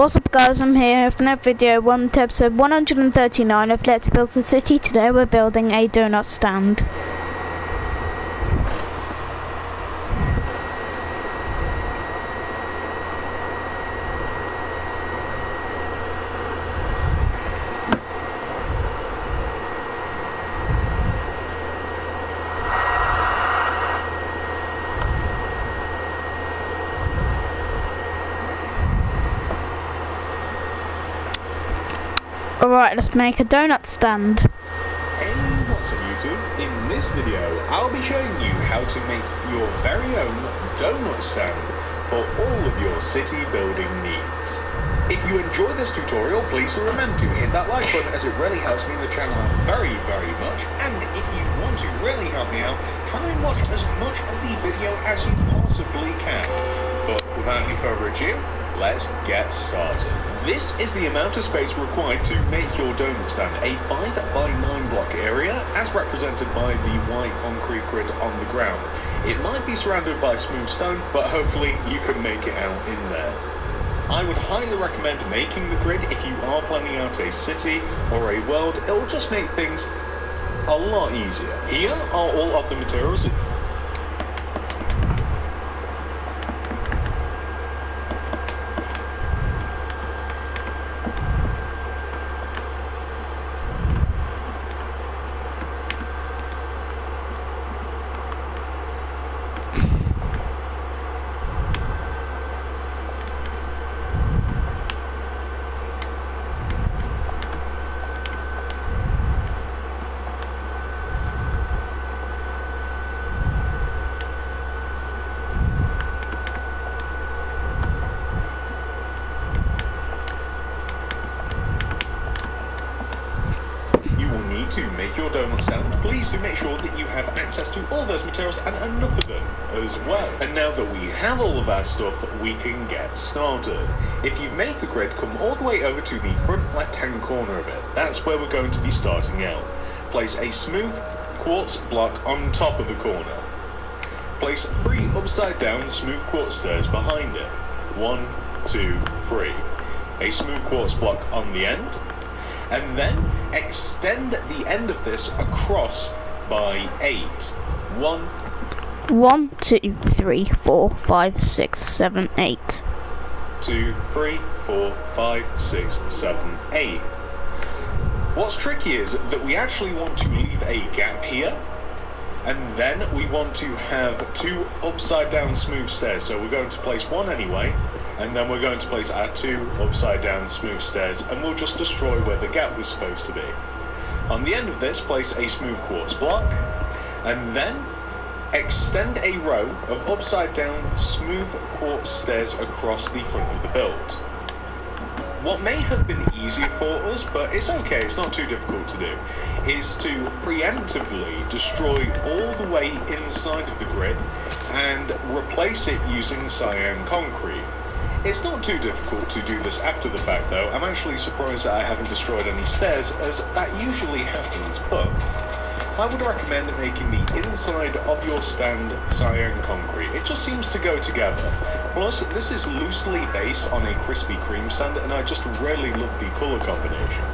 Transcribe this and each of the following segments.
What's up guys, I'm here with another video, to episode 139 of Let's Build the City. Today we're building a donut stand. Alright, let's make a donut stand. Hey, what's up YouTube? In this video, I'll be showing you how to make your very own donut stand for all of your city building needs. If you enjoy this tutorial, please remember to hit that like button as it really helps me and the channel out very, very much. And if you want to really help me out, try and watch as much of the video as you possibly can. But without any further ado, let's get started. This is the amount of space required to make your donut stand, a 5x9 block area as represented by the white concrete grid on the ground. It might be surrounded by smooth stone, but hopefully you can make it out in there. I would highly recommend making the grid if you are planning out a city or a world. It'll just make things a lot easier. Here are all of the materials. To make your donut stand, please do make sure that you have access to all those materials and enough of them as well. And now that we have all of our stuff, we can get started. If you've made the grid, come all the way over to the front left hand corner of it. That's where we're going to be starting out. Place a smooth quartz block on top of the corner. Place 3 upside down smooth quartz stairs behind it. 1, 2, 3. A smooth quartz block on the end. And then extend the end of this across by 8. 1, 2, 3, 4, 5, 6, 7, 8. 2, 3, 4, 5, 6, 7, 8. What's tricky is that we actually want to leave a gap here, and then we want to have 2 upside down smooth stairs. So we're going to place 1 anyway, and then we're going to place our 2 upside down smooth stairs, and we'll just destroy where the gap was supposed to be. On the end of this, place a smooth quartz block, and then extend a row of upside down smooth quartz stairs across the front of the build. What may have been easier for us, but it's okay, it's not too difficult to do, is to preemptively destroy all the way inside of the grid and replace it using cyan concrete. It's not too difficult to do this after the fact though. I'm actually surprised that I haven't destroyed any stairs, as that usually happens, but I would recommend making the inside of your stand cyan concrete. It just seems to go together. Plus, this is loosely based on a Krispy Kreme stand, and I just really love the colour combination.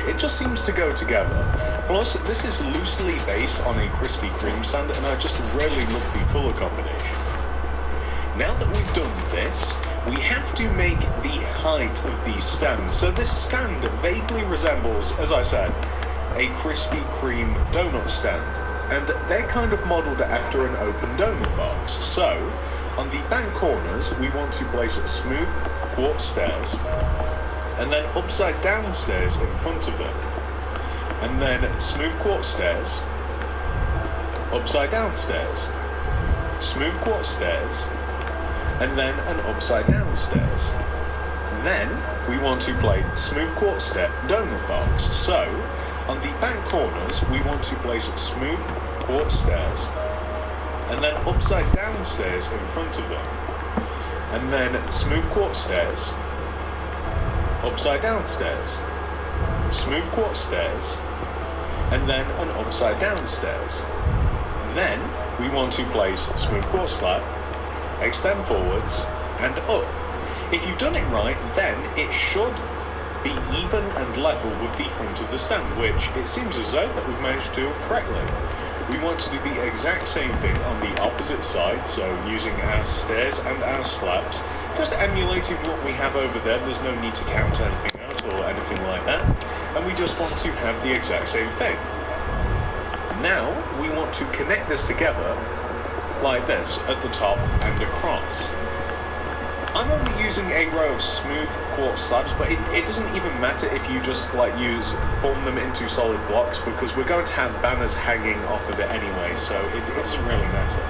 It just seems to go together. Plus, this is loosely based on a Krispy Kreme stand, and I just really love the colour combination. Now that we've done this, we have to make the height of these stands. So this stand vaguely resembles, as I said, a Krispy Kreme donut stand, and they're kind of modelled after an open donut box. So on the back corners we want to place smooth quartz stairs, and then upside down stairs in front of them, and then smooth quartz stairs, upside down stairs, smooth quartz stairs, and then an upside down stairs. Then we want to place smooth quartz step donut box. So on the back corners we want to place smooth quartz stairs, and then upside down stairs in front of them, and then smooth quartz stairs, upside down stairs, smooth quartz stairs, and then an upside down stairs. Then we want to place smooth quartz slab, extend forwards and up. If you've done it right, then it should be even and level with the front of the stand, which it seems as though that we've managed to do correctly. We want to do the exact same thing on the opposite side, so using our stairs and our slabs, just emulating what we have over there. There's no need to count anything out or anything like that, and we just want to have the exact same thing. Now we want to connect this together like this at the top and across. I'm only using a row of smooth quartz slabs, but it doesn't even matter if you just form them into solid blocks, because we're going to have banners hanging off of it anyway, so it doesn't really matter.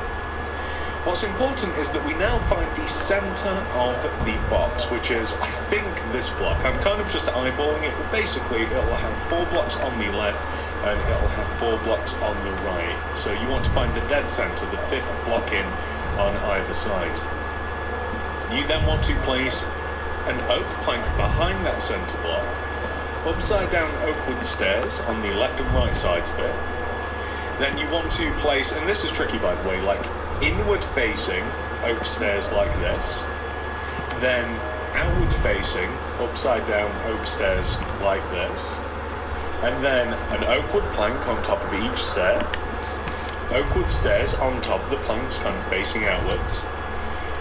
What's important is that we now find the center of the box, which is, I think, this block. I'm kind of just eyeballing it, but basically it'll have 4 blocks on the left and it'll have 4 blocks on the right. So you want to find the dead center, the 5th block in on either side. You then want to place an oak plank behind that centre block, upside down oakwood stairs on the left and right sides of it. Then you want to place, and this is tricky by the way, like inward facing oak stairs like this, then outward facing upside down oak stairs like this, and then an oakwood plank on top of each stair, oakwood stairs on top of the planks kind of facing outwards,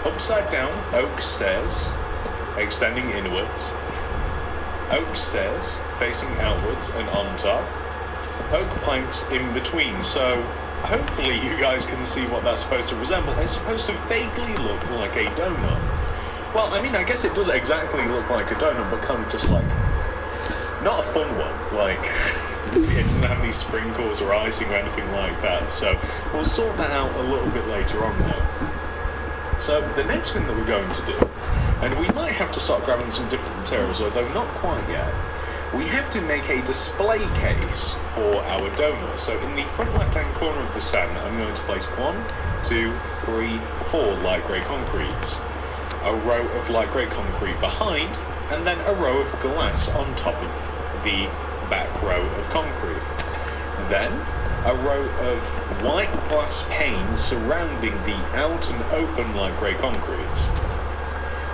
upside down oak stairs extending inwards, oak stairs facing outwards and on top, oak planks in between. So hopefully you guys can see what that's supposed to resemble. It's supposed to vaguely look like a donut. Well, I mean, I guess it does exactly look like a donut, but kind of just like, not a fun one, like it doesn't have any sprinkles or icing or anything like that, so we'll sort that out a little bit later on though. So the next thing that we're going to do, and we might have to start grabbing some different materials, although not quite yet, we have to make a display case for our donut. So in the front left hand corner of the stand, I'm going to place 1, 2, 3, 4 light grey concretes, a row of light grey concrete behind, and then a row of glass on top of the back row of concrete. Then a row of white glass panes surrounding the out and open light grey concretes.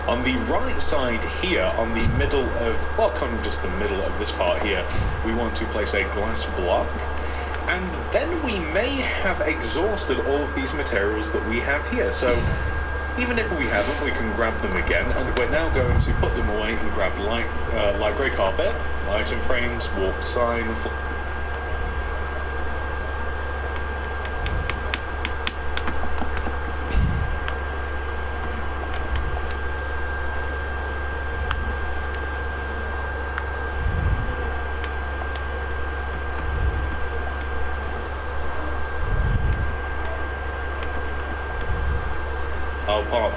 On the right side here, on the middle of, well, kind of just the middle of this part here, we want to place a glass block. And then we may have exhausted all of these materials that we have here. So even if we haven't, we can grab them again, and we're now going to put them away and grab light grey carpet, item frames, warped sign,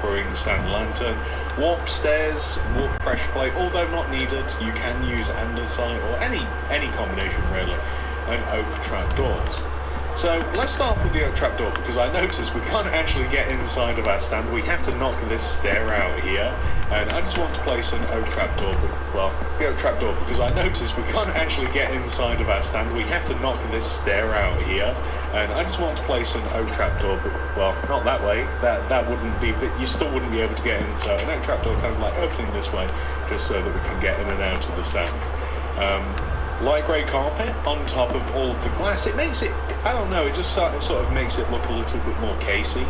brewing stand lantern, warp stairs, warp pressure plate, although not needed. You can use andesite or any combination really, and oak trapdoors. So let's start with the oak trapdoor, because I noticed we can't actually get inside of our stand. We have to knock this stair out here, and I just want to place an oak trapdoor, well, the oak trapdoor, because I noticed we can't actually get inside of our stand. We have to knock this stair out here, and I just want to place an oak trapdoor, but, well, not that way. That wouldn't be, you still wouldn't be able to get in, so an oak trapdoor kind of like opening this way, just so that we can get in and out of the stand. Light grey carpet on top of all of the glass. It makes it, I don't know, it just sort of makes it look a little bit more casey.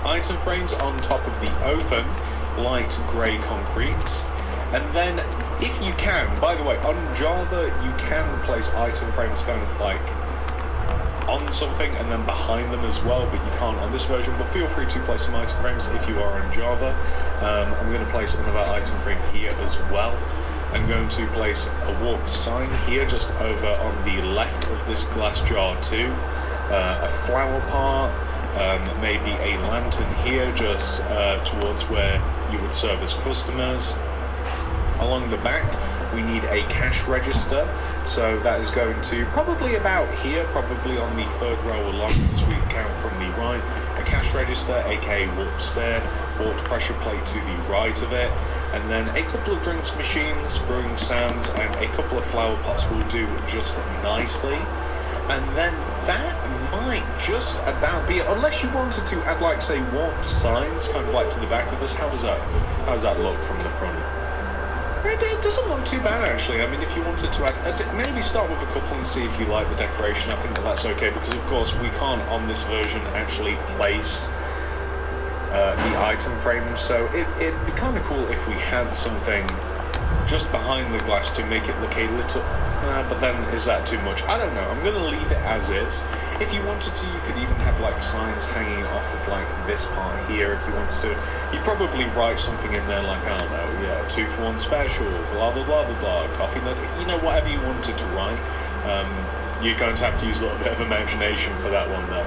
Item frames on top of the open light grey concrete. And then, if you can, by the way, on Java you can place item frames kind of like on something and then behind them as well, but you can't on this version. But feel free to place some item frames if you are on Java. I'm going to place another item frame here as well. I'm going to place a warped sign here just over on the left of this glass jar too. A flower pot, maybe a lantern here just towards where you would service customers. Along the back we need a cash register, so that is going to probably about here, probably on the 3rd row along as we count from the right. A cash register, aka warped stair, warped pressure plate to the right of it, and then a couple of drinks machines, brewing stands, and a couple of flower pots will do just nicely. And then that might just about be it, unless you wanted to add, like, say, warped signs, kind of like to the back of this. How does that look from the front? It doesn't look too bad, actually. I mean, if you wanted to add, maybe start with a couple and see if you like the decoration. I think that's okay, because of course we can't on this version actually place the item frames, so it'd be kind of cool if we had something just behind the glass to make it look a little, but then is that too much? I don't know. I'm going to leave it as is. If you wanted to, you could even have like signs hanging off of like this part here if you wanted to. You'd probably write something in there like, I don't know, yeah, 2 for 1 special, blah blah blah blah blah, coffee nut, you know, whatever you wanted to write. You're going to have to use a little bit of imagination for that one though.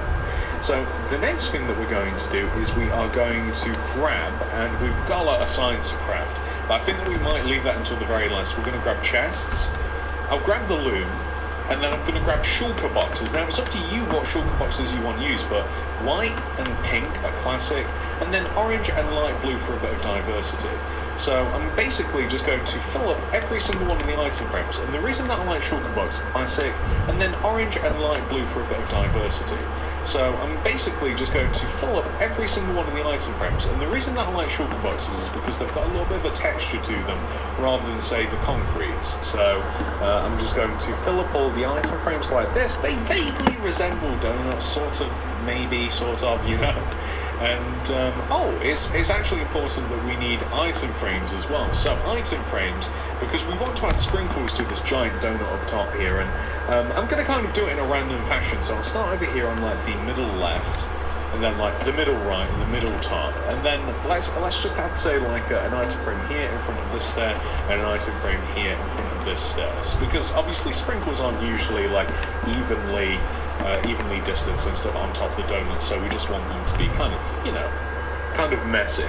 So the next thing that we're going to do is we are going to grab, and we've got a lot of signs to craft, but I think that we might leave that until the very last. We're going to grab chests. I'll grab the loom, and then I'm going to grab shulker boxes. Now, it's up to you what shulker boxes you want to use, but white and pink are classic, and then orange and light blue for a bit of diversity. So I'm basically just going to fill up every single one of the item frames, and the reason that I like shulker box classic, and then orange and light blue for a bit of diversity. So I'm basically just going to fill up every single one of the item frames, and the reason that I like shulker boxes is because they've got a little bit of a texture to them, rather than, say, the concretes. So I'm just going to fill up all the item frames like this. They vaguely resemble donuts, sort of, maybe, sort of, you know. And, it's actually important that we need item frames as well. So, item frames, because we want to add sprinkles to this giant donut up top here, and I'm going to kind of do it in a random fashion. So I'll start over here on, like, the middle left, and then, like, the middle right, and the middle top, and then let's just add, say, like, an item frame here in front of this stair, and an item frame here in front of this stairs, because obviously sprinkles aren't usually, like, evenly distanced and stuff on top of the donut, so we just want them to be kind of, you know, kind of messy.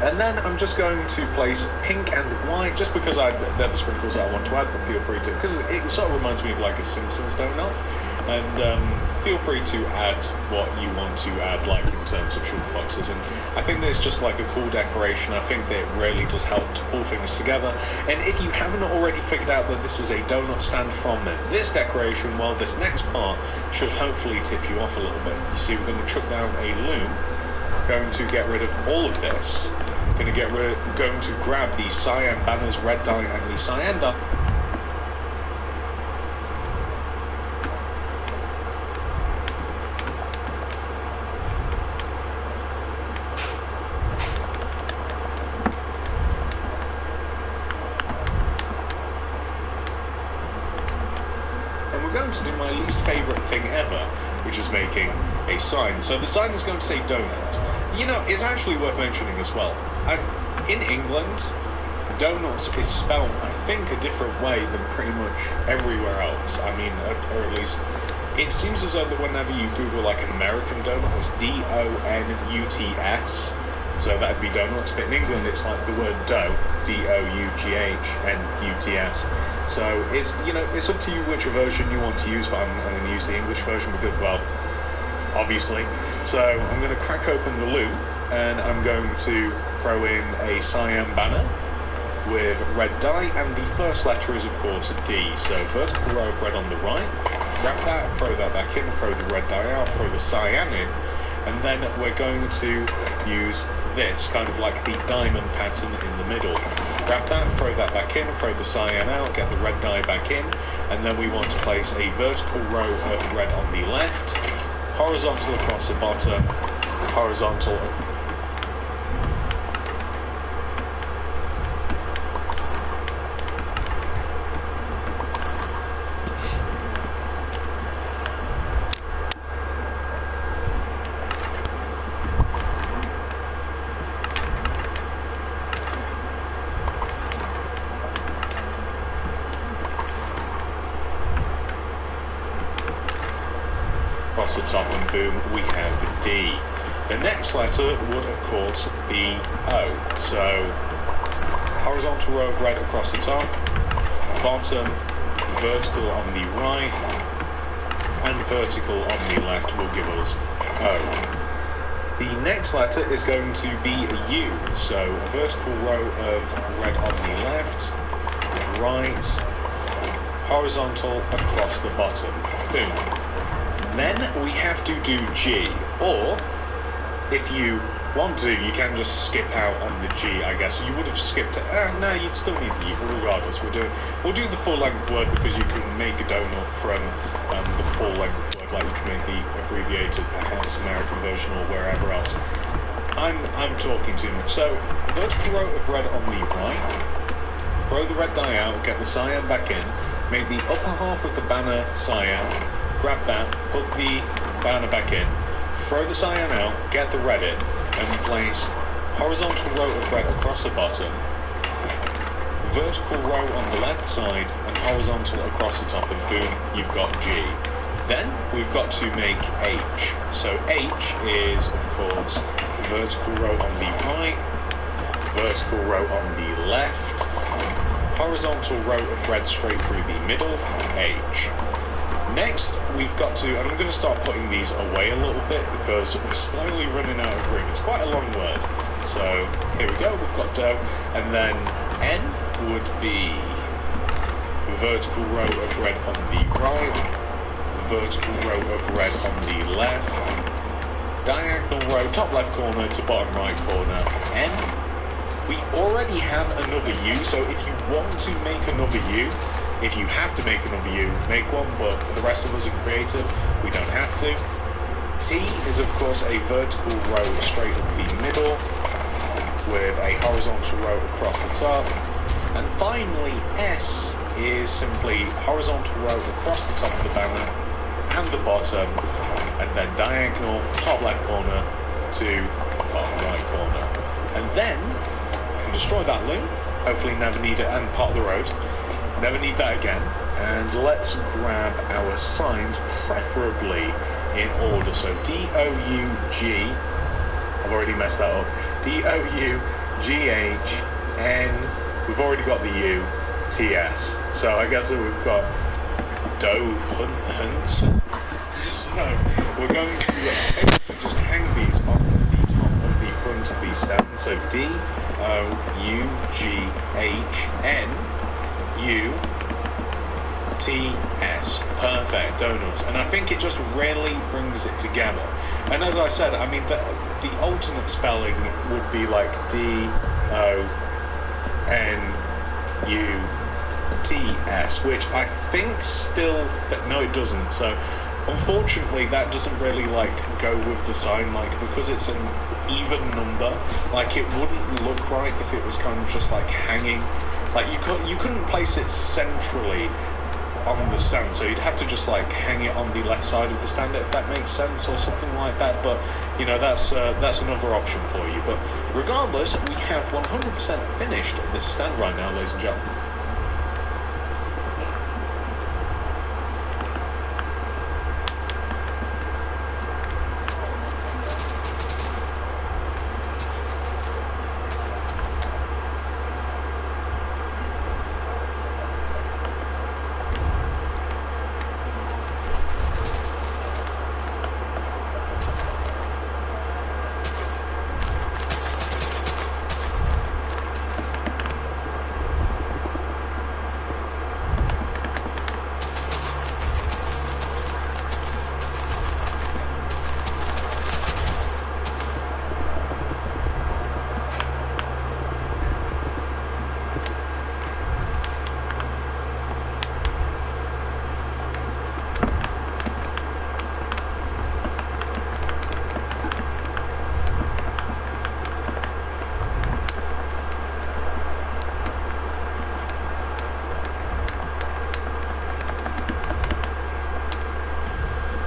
And then I'm just going to place pink and white, just because they're the sprinkles that I want to add, but feel free to, because it sort of reminds me of like a Simpsons donut, and feel free to add what you want to add, like in terms of shulker boxes. And I think there's just like a cool decoration. I think that it really does help to pull things together. And if you haven't already figured out that this is a donut stand from this decoration, well, this next part should hopefully tip you off a little bit. You see, we're going to chuck down a loom, going to get rid of all of this, going to grab the cyan banners, red dye, and the cyan dye. To do my least favourite thing ever, which is making a sign. So the sign is going to say donut. You know, it's actually worth mentioning as well. In England, donuts is spelled, I think, a different way than pretty much everywhere else. I mean, or at least it seems as though that whenever you Google like an American donut, it's D-O-N-U-T-S. So that'd be donuts, but in England it's like the word dough, D-O-U-G-H-N-U-T-S. So it's, you know, it's up to you which version you want to use, but I'm going to use the English version because, well, obviously. So I'm going to crack open the loop, and I'm going to throw in a cyan banner with red dye, and the first letter is of course a D. So vertical row of red on the right, grab that, throw that back in, throw the red dye out, throw the cyan in, and then we're going to use this, kind of like the diamond pattern in the middle. Grab that, throw that back in, throw the cyan out, get the red dye back in, and then we want to place a vertical row of red on the left, horizontal across the bottom, horizontal. Across the top, and boom, we have the D. The next letter would of course be O. So horizontal row of red across the top, bottom, vertical on the right, and vertical on the left will give us O. The next letter is going to be a U. So a vertical row of red on the left, right, horizontal across the bottom. Boom. Then we have to do G, or if you want to, you can just skip out on the G, I guess. You would have skipped it. No, you'd still need the U, regardless. We'll do the full-length word because you can make a donut from the full-length word, like you can make the abbreviated, perhaps American version or wherever else. I'm talking too much. So, vertical row of red on the right. Throw the red die out, get the cyan back in. Make the upper half of the banner cyan. Grab that, put the banner back in. Throw the cyan out, get the red in, and place horizontal row of red across the bottom, vertical row on the left side, and horizontal across the top, and boom, you've got G. Then we've got to make H. So H is, of course, vertical row on the right, vertical row on the left, horizontal row of red straight through the middle, H. Next, we've got to, and I'm going to start putting these away a little bit because we're slowly running out of room. It's quite a long word. So, here we go, we've got dough. And then N would be vertical row of red on the right, vertical row of red on the left, diagonal row, top left corner to bottom right corner, N. We already have another U, so if you want to make another U, if you have to make another U, make one, but for the rest of us are creative, we don't have to. T is of course a vertical row straight up the middle, with a horizontal row across the top. And finally, S is simply horizontal row across the top of the banner and the bottom, and then diagonal, top left corner to bottom right corner. And then, you can destroy that loom, hopefully never need it, and part of the road. Never need that again. And let's grab our signs, preferably in order. So D-O-U-G, I've already messed that up. D-O-U-G-H, N, we've already got the U, T-S. So I guess that we've got hunts. So we're going to just hang these off the top of the front of these stems. So D-O-U-G-H-N, U-T-S. Perfect, donuts. And I think it just really brings it together. And as I said, I mean, the alternate spelling would be like D-O-N-U-T-S, which I think still, no it doesn't. So unfortunately that doesn't really like go with the sign, like, because it's an even number, like it wouldn't look right if it was kind of just like hanging. Like you couldn't place it centrally on the stand, so you'd have to just like hang it on the left side of the stand, if that makes sense, or something like that. But you know, that's another option for you. But regardless, we have 100% finished this stand right now, ladies and gentlemen.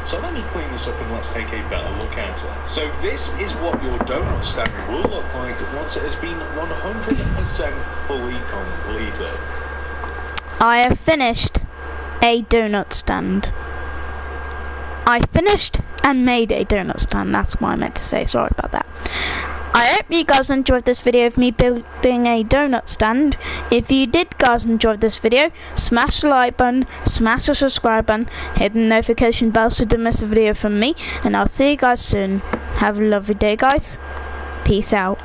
So let me clean this up and let's take a better look at it. So this is what your donut stand will look like once it has been 100% fully completed. I have finished a donut stand. I finished and made a donut stand. That's what I meant to say. Sorry about that. I hope you guys enjoyed this video of me building a donut stand. If you did guys enjoy this video, smash the like button, smash the subscribe button, hit the notification bell so you don't miss a video from me, and I'll see you guys soon. Have a lovely day guys. Peace out.